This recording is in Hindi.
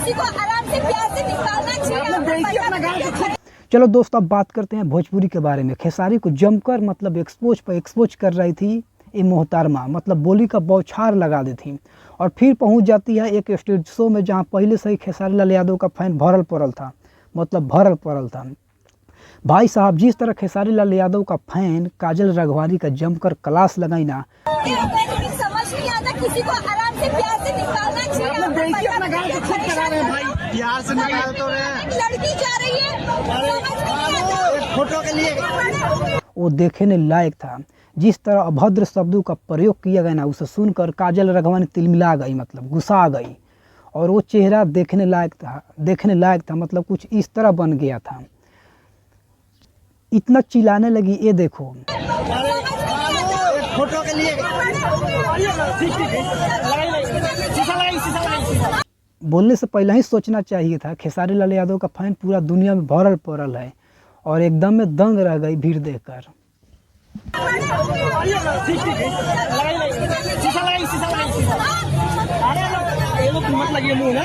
किसी को आराम से प्यार से निकालना चाहिए। चलो दोस्त, अब बात करते हैं भोजपुरी के बारे में। खेसारी को जमकर मतलब एक्सपोज कर रही थी ये मोहतरमा, मतलब बोली का बौछार लगा दी थी। और फिर पहुंच जाती है एक स्टेज शो में जहां पहले से ही खेसारी लाल यादव का फैन भरल पड़ल था, मतलब भरल पड़ल था। भाई साहब, जिस तरह खेसारी लाल यादव का फैन काजल राघवानी का जमकर क्लास लगाई ना, समझ नहीं आता किसी को आराम से प्यार से निकालना चाहिए। प्यार से निकाल तो रहे, लड़की जा रही है फोटो के लिए। वो देखने लायक था। जिस तरह अभद्र शब्दों का प्रयोग किया गया ना, उसे सुनकर काजल राघवानी तिलमिला गई, मतलब गुस्सा गई। और वो चेहरा देखने लायक था, मतलब कुछ इस तरह बन गया था। इतना चिल्लाने लगी, ये देखो। फोटो के लिए बोलने से पहले ही सोचना चाहिए था। खेसारी लाल यादव का फैन पूरा दुनिया में भरल पड़ल है और एकदम में दंग रह गई भीड़ देखकर। मत लगिए मुंह ना।